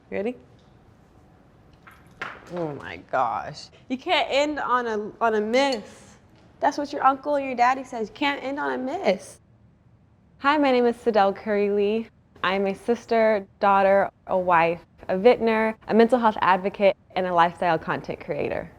Ready? Oh my gosh. You can't end on a miss. That's what your uncle or your daddy says. You can't end on a miss. Hi, my name is Sidel Curry Lee. I'm a sister, daughter, a wife, a vintner, a mental health advocate, and a lifestyle content creator.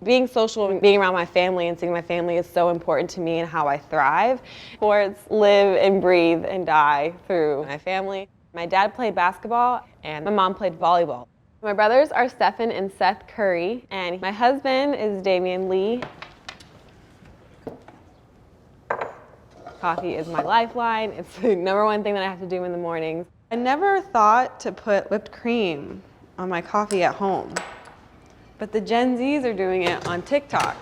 Being social and being around my family and seeing my family is so important to me and how I thrive. Sports live and breathe and die through my family. My dad played basketball and my mom played volleyball. My brothers are Stephen and Seth Curry, and my husband is Damian Lee. Coffee is my lifeline. It's the number one thing that I have to do in the mornings. I never thought to put whipped cream on my coffee at home. But the Gen Zs are doing it on TikTok.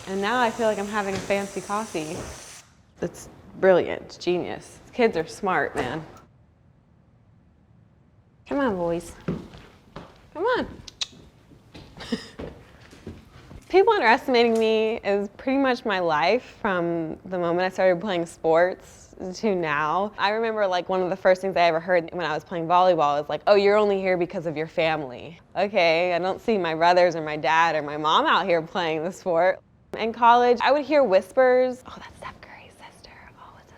And now I feel like I'm having a fancy coffee. It's brilliant, it's genius. Kids are smart, man. Come on, boys. Come on. People underestimating me is pretty much my life from the moment I started playing sports to now. I remember like one of the first things I ever heard when I was playing volleyball was like, oh, you're only here because of your family. Okay, I don't see my brothers or my dad or my mom out here playing the sport. In college, I would hear whispers, oh, that's Steph Curry's sister. Oh, it's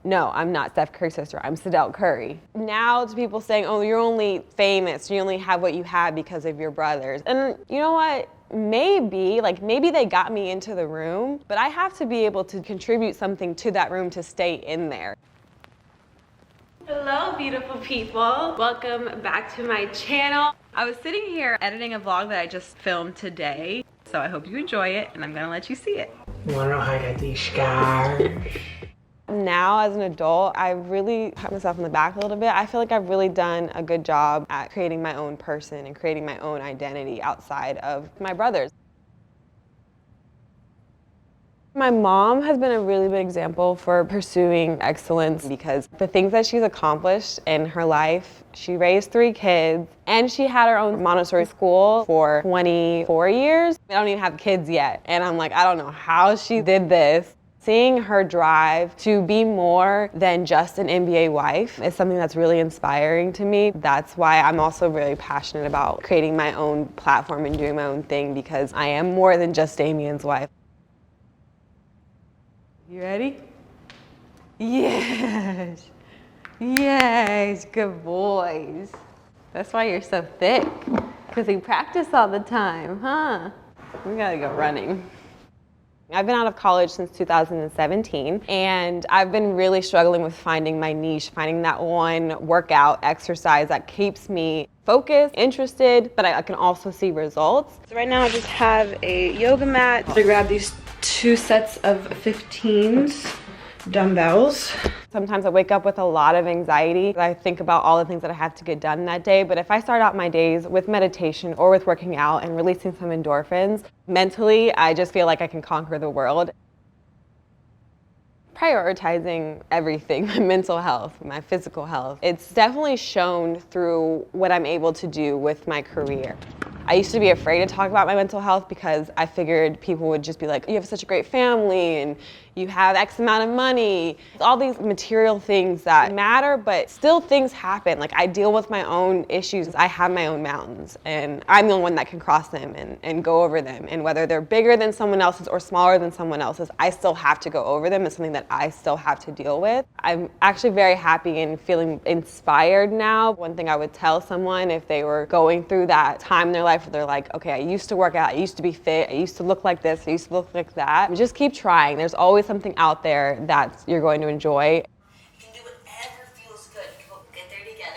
No, I'm not Steph Curry's sister, I'm Sidel Curry. Now to people saying, oh, you're only famous, you only have what you have because of your brothers. And you know what? Maybe they got me into the room, but I have to be able to contribute something to that room to stay in there. Hello, beautiful people. Welcome back to my channel. I was sitting here editing a vlog that I just filmed today, so I hope you enjoy it, and I'm gonna let you see it. You wanna know how I got these scars? Now, as an adult, I really pat myself on the back a little bit. I feel like I've really done a good job at creating my own person and creating my own identity outside of my brothers. My mom has been a really big example for pursuing excellence because the things that she's accomplished in her life, she raised 3 kids and she had her own Montessori school for 24 years. I don't even have kids yet. And I'm like, I don't know how she did this. Seeing her drive to be more than just an NBA wife is something that's really inspiring to me. That's why I'm also really passionate about creating my own platform and doing my own thing, because I am more than just Damian's wife. You ready? Yes. Yes, good boys. That's why you're so thick, because you practice all the time, huh? We gotta go running. I've been out of college since 2017, and I've been really struggling with finding my niche, finding that one workout exercise that keeps me focused, interested, but I can also see results. So right now I just have a yoga mat. I grabbed these 2 sets of 15s dumbbells. Sometimes I wake up with a lot of anxiety. I think about all the things that I have to get done that day, but if I start out my days with meditation or with working out and releasing some endorphins, mentally, I just feel like I can conquer the world. Prioritizing everything, my mental health, my physical health. It's definitely shown through what I'm able to do with my career. I used to be afraid to talk about my mental health because I figured people would just be like, you have such a great family and you have X amount of money. All these material things that matter, but still things happen. Like, I deal with my own issues. I have my own mountains and I'm the one that can cross them and go over them. And whether they're bigger than someone else's or smaller than someone else's, I still have to go over them. It's something that I still have to deal with. I'm actually very happy and feeling inspired now. One thing I would tell someone if they were going through that time in their life where they're like, okay, I used to work out, I used to be fit, I used to look like this, I used to look like that. Just keep trying. There's always something out there that you're going to enjoy. You can do whatever feels good. We'll get there together.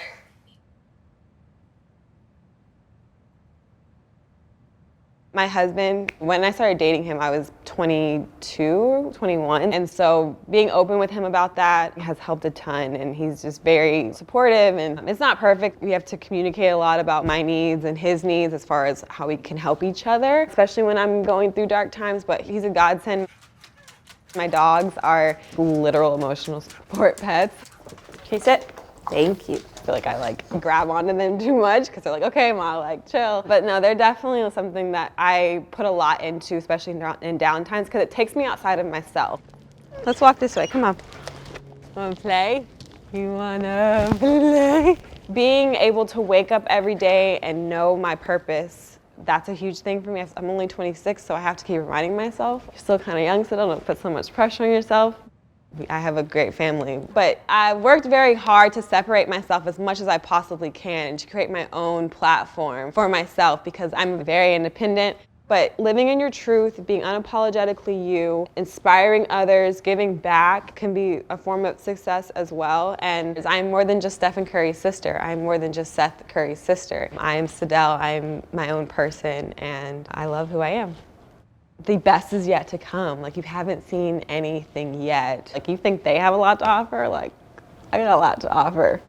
My husband, when I started dating him, I was 22, 21. And so being open with him about that has helped a ton. And he's just very supportive. And it's not perfect. We have to communicate a lot about my needs and his needs as far as how we can help each other, especially when I'm going through dark times. But he's a godsend. My dogs are literal emotional support pets. Can you sit? Thank you. I feel like I grab onto them too much because they're like, okay, Ma, chill. But no, they're definitely something that I put a lot into, especially in down times, because it takes me outside of myself. Let's walk this way, come on. Wanna play? You wanna play? Being able to wake up every day and know my purpose, that's a huge thing for me. I'm only 26, so I have to keep reminding myself. You're still kind of young, so don't put so much pressure on yourself. I have a great family, but I worked very hard to separate myself as much as I possibly can to create my own platform for myself because I'm very independent. But living in your truth, being unapologetically you, inspiring others, giving back can be a form of success as well. And I'm more than just Stephen Curry's sister. I'm more than just Seth Curry's sister. I am Sidel, I'm my own person, and I love who I am. The best is yet to come. Like, you haven't seen anything yet. Like, you think they have a lot to offer? Like, I got a lot to offer.